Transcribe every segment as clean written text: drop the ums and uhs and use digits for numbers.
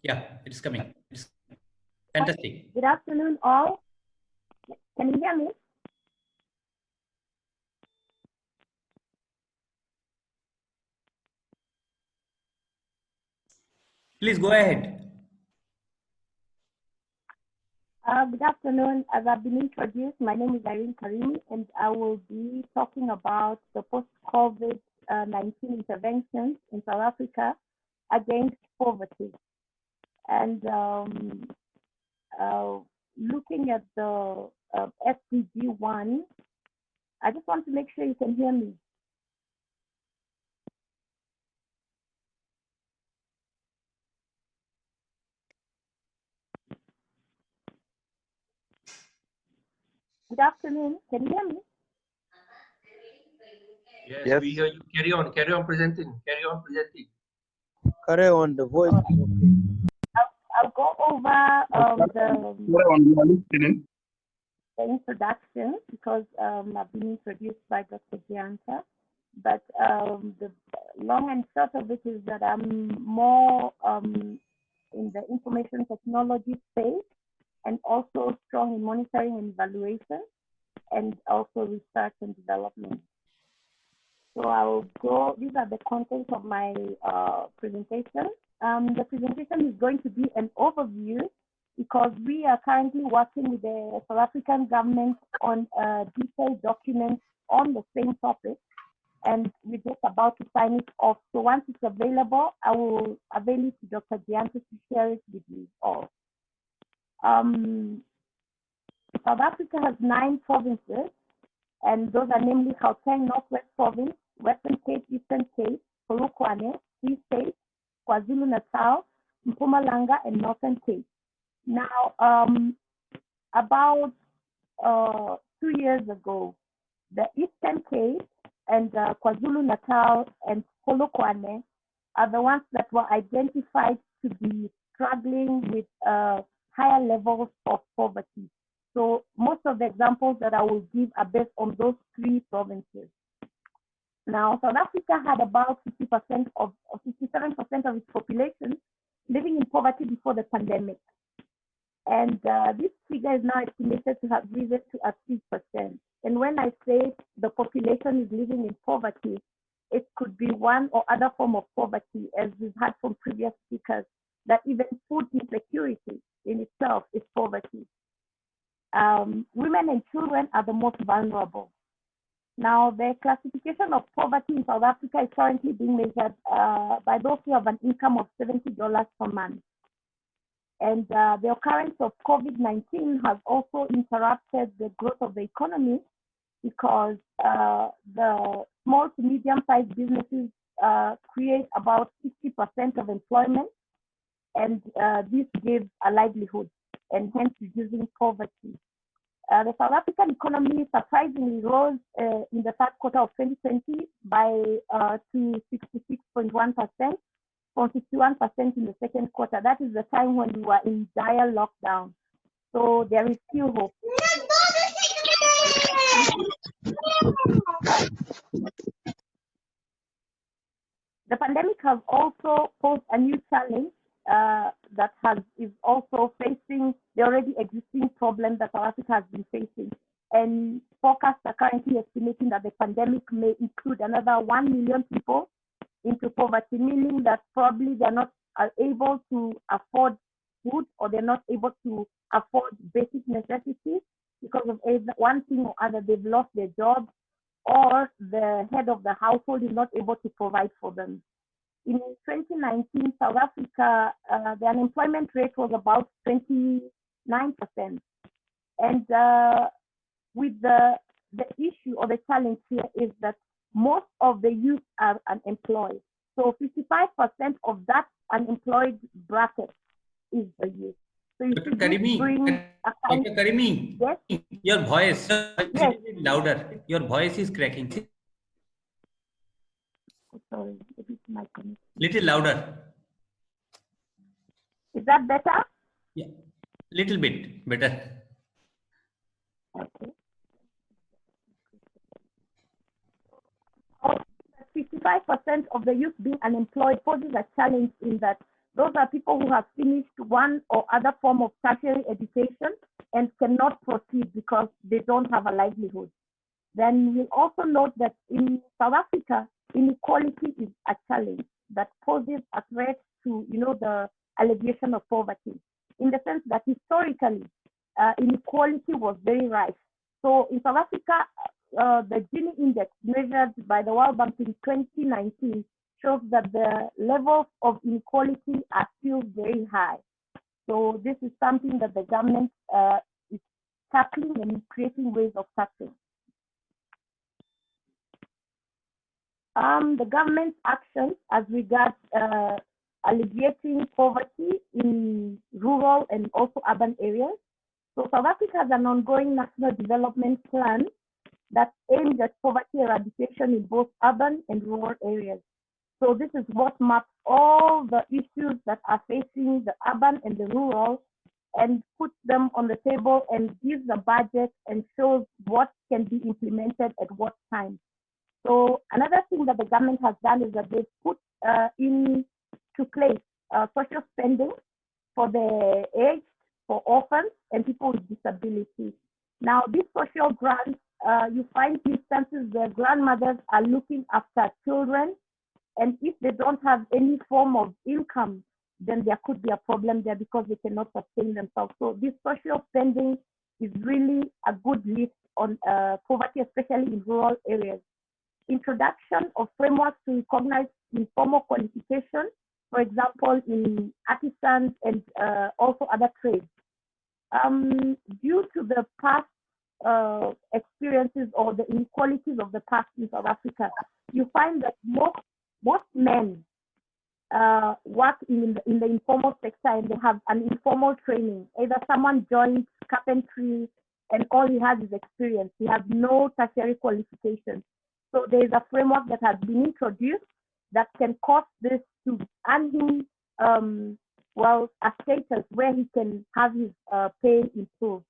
Yeah, it's coming. It's fantastic. Good afternoon, all. Can you hear me? Please go ahead. Good afternoon. As I've been introduced, my name is Irene Karimi, and I will be talking about the post-COVID-19 interventions in South Africa against poverty. And looking at the SDG 1, I just want to make sure you can hear me. Good afternoon. Can you hear me? Yes, we hear you. Carry on presenting. Carry on presenting. Carry on, the voice is okay. I'll go over the introduction because I've been introduced by Dr. Gianta. But the long and short of it is that I'm more in the information technology space and also strong in monitoring and evaluation and also research and development. So I'll go, these are the contents of my presentation. The presentation is going to be an overview because we are currently working with the South African government on a detailed document on the same topic, and we're just about to sign it off. So once it's available, I will avail it to Dr. Gianta to share it with you all. South Africa has 9 provinces, and those are namely Gauteng, Northwest Province, Western Cape, Eastern Cape, Polokwane, Free State, KwaZulu-Natal, Mpumalanga, and Northern Cape. Now, about 2 years ago, the Eastern Cape and KwaZulu-Natal and Polokwane are the ones that were identified to be struggling with higher levels of poverty. So most of the examples that I will give are based on those 3 provinces. Now, South Africa had about 50% of, or 57% of its population living in poverty before the pandemic. And this figure is now estimated to have risen to at 3%. And when I say the population is living in poverty, it could be one or other form of poverty, as we've had from previous speakers, that even food insecurity in itself is poverty. Women and children are the most vulnerable. Now, the classification of poverty in South Africa is currently being measured by those who have an income of $70 per month. And the occurrence of COVID-19 has also interrupted the growth of the economy because the small to medium-sized businesses create about 60% of employment, and this gives a livelihood and hence reducing poverty. The South African economy surprisingly rose in the third quarter of 2020 by to 66.1%. From 51% in the second quarter. That is the time when we were in dire lockdown. So there is still hope. The pandemic has also posed a new challenge that is also facing the already existing problem that South Africa has been facing. And forecasts are currently estimating that the pandemic may include another 1 million people into poverty, meaning that probably they're not able to afford food or they're not able to afford basic necessities because of either one thing or other. They've lost their job or the head of the household is not able to provide for them. In 2019, South Africa, the unemployment rate was about 29%. And with the issue or the challenge here is that most of the youth are unemployed. So 55% of that unemployed bracket is the youth. So you Dr. Karimi, Dr. Karimi, yes? Your voice Yes. is louder. Your voice is cracking. Sorry, it's my connection. Little louder. Is that better? Yeah, little bit better. Okay. 55% of the youth being unemployed poses a challenge in that Those are people who have finished one or other form of tertiary education and cannot proceed because they don't have a livelihood. Then we also note that in South Africa, inequality is a challenge that poses a threat to, the alleviation of poverty, in the sense that historically, inequality was very rife. So in South Africa, the Gini index measured by the World Bank in 2019 shows that the levels of inequality are still very high. So this is something that the government is tackling and creating ways of tackling. The government's actions as regards alleviating poverty in rural and also urban areas. So South Africa has an ongoing national development plan that aims at poverty eradication in both urban and rural areas. So this is what maps all the issues that are facing the urban and the rural and puts them on the table and gives a budget and shows what can be implemented at what time. So another thing that the government has done is that they've put into place social spending for the aged, for orphans, and people with disabilities. Now, these social grants, you find instances where grandmothers are looking after children, and if they don't have any form of income, then there could be a problem there because they cannot sustain themselves. So this social spending is really a good lift on poverty, especially in rural areas. Introduction of frameworks to recognize informal qualification, for example, in artisans and also other trades. Due to the past experiences or the inequalities of the past in South Africa, you find that most men work in the informal sector and they have an informal training. Either someone joins carpentry and all he has is experience. He has no tertiary qualification. So there is a framework that has been introduced that can cause this to earn him, a status where he can have his pay improved.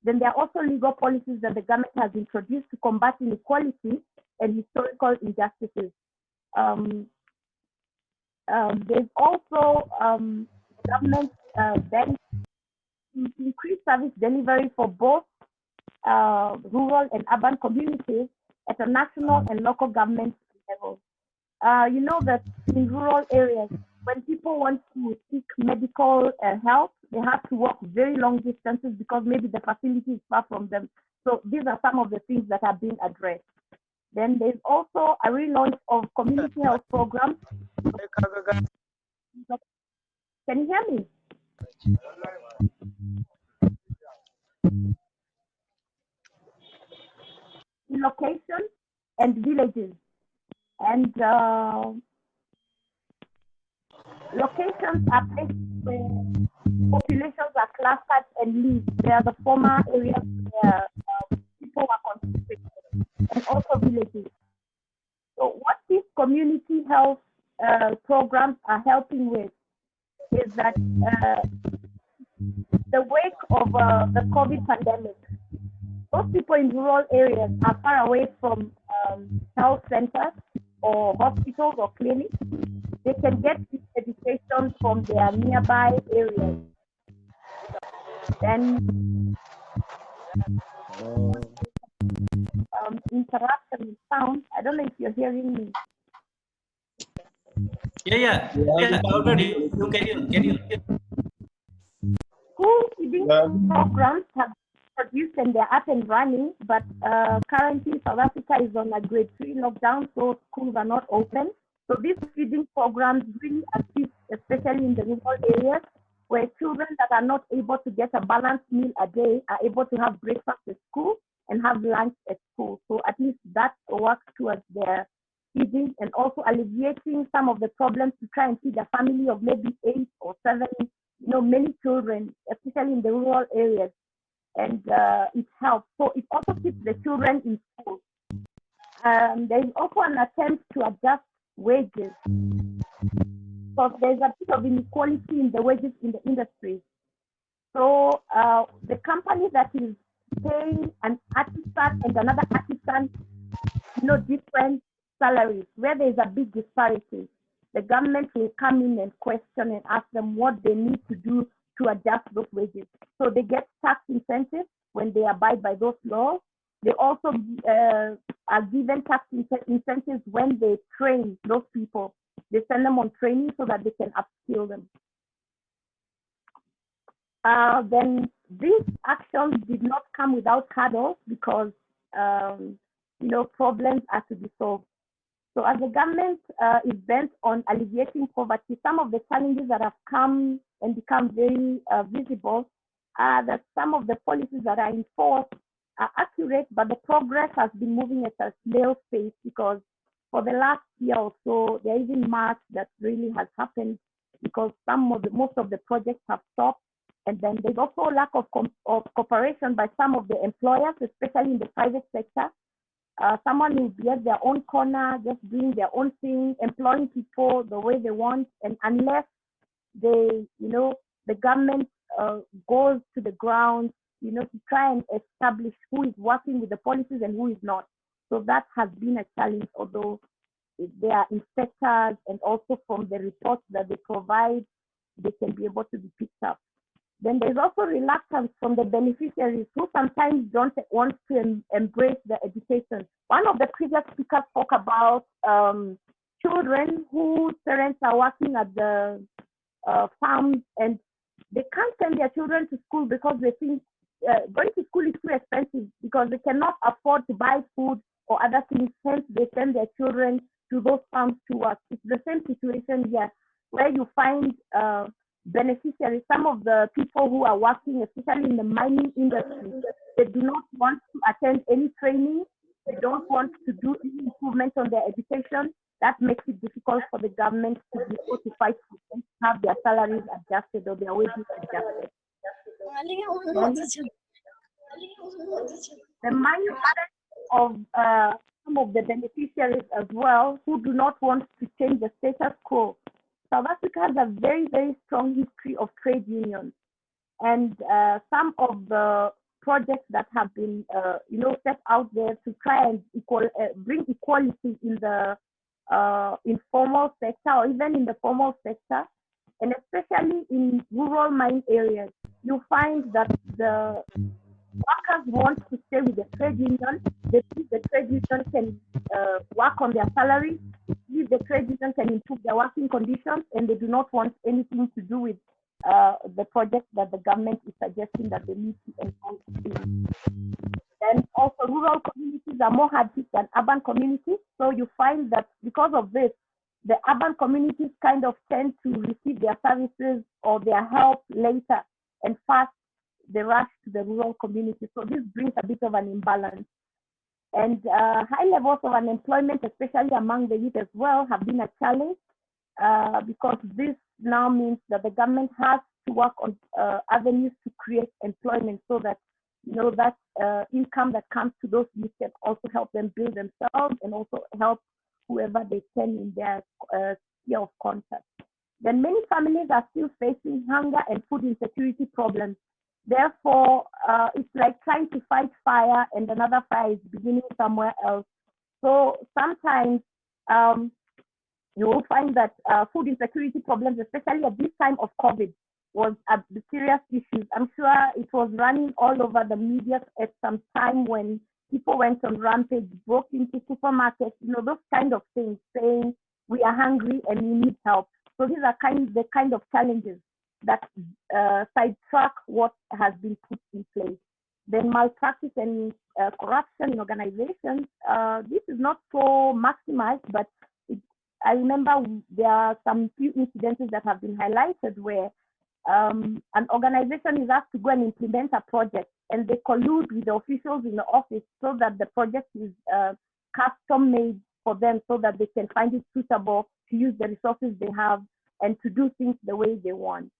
Then there are also legal policies that the government has introduced to combat inequality and historical injustices. There's also government then increase service delivery for both rural and urban communities at a national and local government level. You know that in rural areas, when people want to seek medical help, they have to walk very long distances because maybe the facility is far from them. So these are some of the things that are being addressed. Then there's also a relaunch of community health programs. Can you hear me? In locations and villages. And locations are places where populations are clustered and live. They are the former areas where people are concentrated, and also villages. So what these community health programs are helping with is that the wake of the COVID pandemic, those people in rural areas are far away from health centers or hospitals or clinics. They can get this education from their nearby areas. Then interruption with sound. I don't know if you're hearing me. Yeah. Louder. You carry on. School feeding programs have produced and they're up and running, but currently South Africa is on a grade 3 lockdown, so schools are not open. So these feeding programs really assist, especially in the rural areas, where children that are not able to get a balanced meal a day are able to have breakfast at school and have lunch at school. So at least that works towards their feeding and also alleviating some of the problems to try and feed a family of maybe 8 or 7, many children, especially in the rural areas. And it helps. So it also keeps the children in school. There is also an attempt to adjust wages. So there's a bit of inequality in the wages in the industry. So the company that is paying an artisan and another artisan, different salaries, where there is a big disparity. the government will come in and question and ask them what they need to do to adjust those wages. So they get tax incentives when they abide by those laws. They also are given tax incentives when they train those people. They send them on training so that they can upskill them. Then these actions did not come without hurdles because problems are to be solved. So as the government is bent on alleviating poverty, some of the challenges that have come and become very visible are that some of the policies that are in force are accurate, but the progress has been moving at a snail's pace because for the last year or so, there isn't much that really has happened because most of the projects have stopped. And then there's also a lack of cooperation by some of the employers, especially in the private sector. Someone will be at their own corner, just doing their own thing, employing people the way they want. And unless the government goes to the ground, to try and establish who is working with the policies and who is not. So that has been a challenge, although there are inspectors and also from the reports that they provide, they can be able to be picked up. Then there's also reluctance from the beneficiaries who sometimes don't want to embrace the education. One of the previous speakers spoke about children whose parents are working at the farms and they can't send their children to school because they think going to school is too expensive because they cannot afford to buy food or other things. Hence, they send their children to those farms to work. It's the same situation here where you find beneficiaries, some of the people who are working, especially in the mining industry, they do not want to attend any training. They don't want to do any improvement on their education. That makes it difficult for the government to be able to fight for them, to have their salaries adjusted or their wages adjusted. The mindset of some of the beneficiaries as well who do not want to change the status quo. South Africa has a very, very strong history of trade unions. And some of the projects that have been, set out there to try and bring equality in the informal sector or even in the formal sector, and especially in rural mine areas, you find that the workers want to stay with the trade union. They think the trade union can work on their salaries, if the trade union can improve their working conditions, and they do not want anything to do with the project that the government is suggesting that they need to enhance in. And also rural communities are more hard hit than urban communities. So you find that because of this, the urban communities kind of tend to receive their services or their help later, and first they rush to the rural communities. So this brings a bit of an imbalance. And high levels of unemployment, especially among the youth as well, have been a challenge because this now means that the government has to work on avenues to create employment so that that income that comes to those youth can also help them build themselves and also help whoever they can in their sphere of contact. Then many families are still facing hunger and food insecurity problems. Therefore, it's like trying to fight fire and another fire is beginning somewhere else. So sometimes you will find that food insecurity problems, especially at this time of COVID, was a serious issue. I'm sure it was running all over the media at some time when people went on rampage, broke into supermarkets, those kind of things, saying we are hungry and we need help. So these are the kind of challenges that sidetrack what has been put in place. Then malpractice and corruption in organizations, this is not so maximized, but I remember there are some few incidences that have been highlighted where an organization is asked to go and implement a project and they collude with the officials in the office so that the project is custom made for them so that they can find it suitable to use the resources they have and to do things the way they want.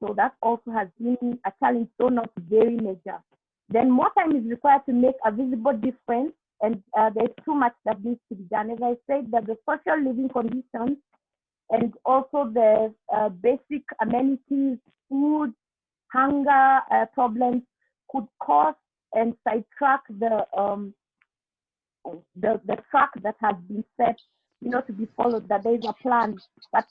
So that also has been a challenge, though not very major. Then more time is required to make a visible difference, and there's too much that needs to be done. As I said, that the social living conditions and also the basic amenities, food, hunger problems could cause and sidetrack the track that has been set to be followed, that there is a plan. But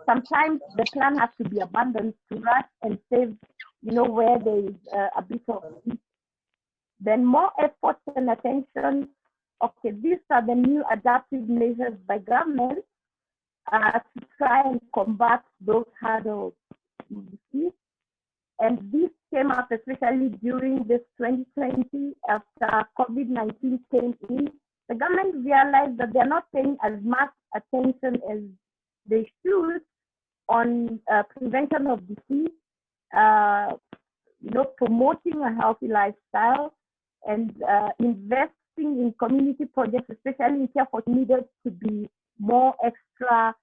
sometimes the plan has to be abandoned to rush and save, where there is a bit of heat. Then more efforts and attention. Okay, these are the new adaptive measures by government to try and combat those hurdles. And this came up especially during this 2020 after COVID-19 came in. The government realized that they're not paying as much attention as they should on prevention of disease, promoting a healthy lifestyle, and investing in community projects, especially in care for needed to be more extra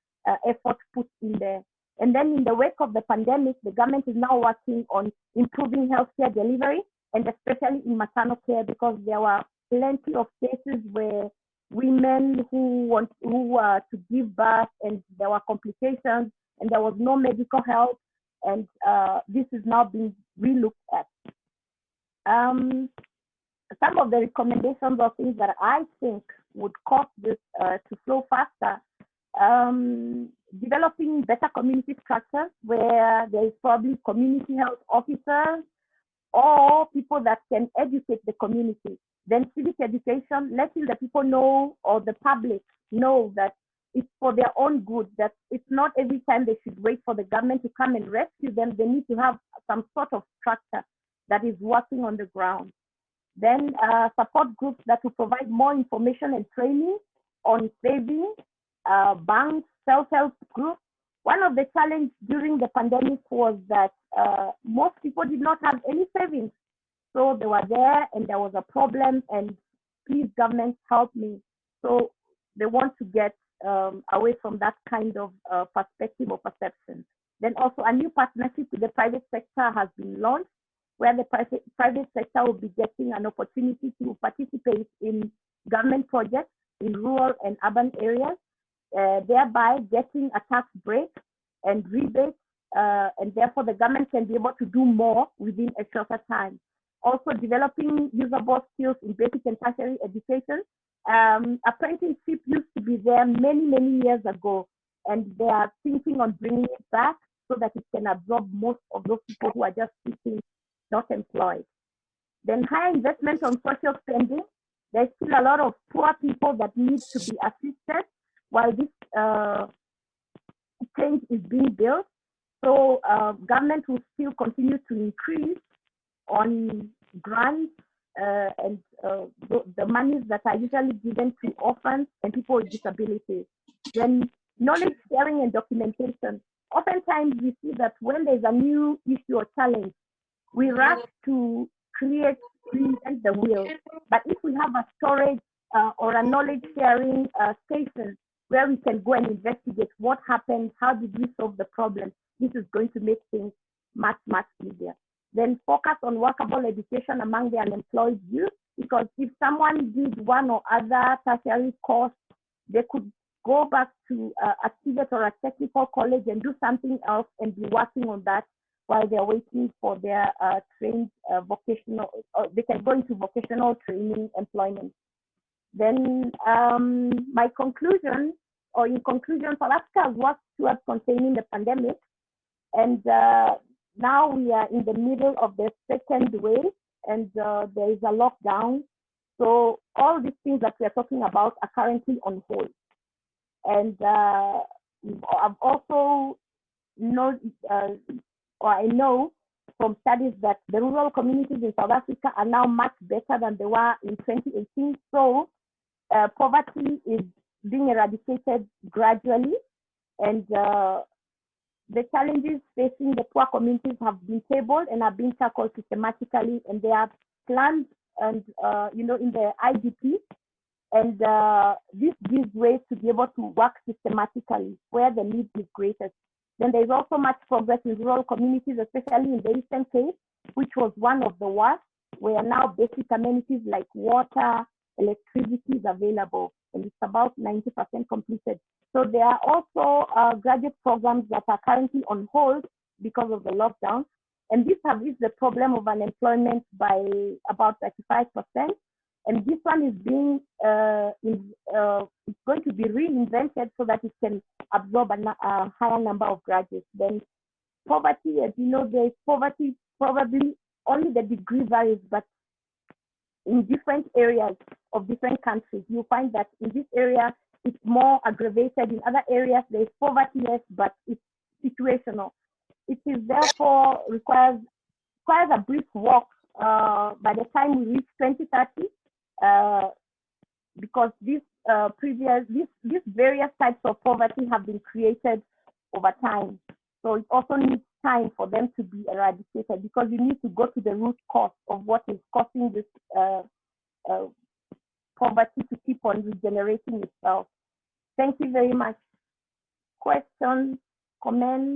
effort put in there. And then in the wake of the pandemic, the government is now working on improving healthcare delivery, and especially in maternal care, because there were plenty of cases where women who were to give birth and there were complications and there was no medical help, and this is now being relooked at. Some of the recommendations or things that I think would cause this to flow faster, developing better community structures where there is probably community health officers or people that can educate the community. Then civic education, letting the people know, or the public know, that it's for their own good, that it's not every time they should wait for the government to come and rescue them. They need to have some sort of structure that is working on the ground. Then support groups that will provide more information and training on saving, banks, self-help groups. One of the challenges during the pandemic was that most people did not have any savings. So they were there and there was a problem, and please government help me. So they want to get away from that kind of perspective or perception. Then also a new partnership with the private sector has been launched, where the private sector will be getting an opportunity to participate in government projects in rural and urban areas, thereby getting a tax break and rebate, and therefore the government can be able to do more within a shorter time. Also developing usable skills in basic and tertiary education. Apprenticeship used to be there many, many years ago, and they are thinking on bringing it back so that it can absorb most of those people who are just sitting, not employed. Then higher investment on social spending. There's still a lot of poor people that need to be assisted while this change is being built. So government will still continue to increase on grants and the monies that are usually given to orphans and people with disabilities. Then knowledge sharing and documentation. Oftentimes we see that when there's a new issue or challenge, we rush to reinvent the wheel. But if we have a storage or a knowledge sharing station where we can go and investigate what happened, how did we solve the problem, this is going to make things much, much easier. Then focus on workable education among the unemployed youth, because if someone did one or other tertiary course, they could go back to a TVET or a technical college and do something else and be working on that while they're waiting for their trained vocational, they can go into vocational training employment. Then my conclusion, or in conclusion, South Africa has worked towards containing the pandemic, and now we are in the middle of the second wave, and there is a lockdown. So all these things that we are talking about are currently on hold. And I've also I know from studies that the rural communities in South Africa are now much better than they were in 2018. So poverty is being eradicated gradually, and the challenges facing the poor communities have been tabled and are being tackled systematically, and they are planned and in the IDP, and this gives ways to be able to work systematically where the need is greatest. Then there's also much progress in rural communities, especially in the Eastern Cape, which was one of the worst, where now basic amenities like water, electricity is available, and it's about 90% completed. So there are also graduate programs that are currently on hold because of the lockdown, and these have eased the problem of unemployment by about 35%. And this one is being it's going to be reinvented so that it can absorb a higher number of graduates. Then poverty, as you know, there is poverty, probably only the degree varies, but in different areas of different countries, you find that in this area it's more aggravated. In other areas there is poverty less, but it's situational. It is therefore requires a brief walk by the time we reach 2030, because these various types of poverty have been created over time. So it also needs time for them to be eradicated, because you need to go to the root cause of what is causing this poverty to keep on regenerating itself. Thank you very much. Questions, comments?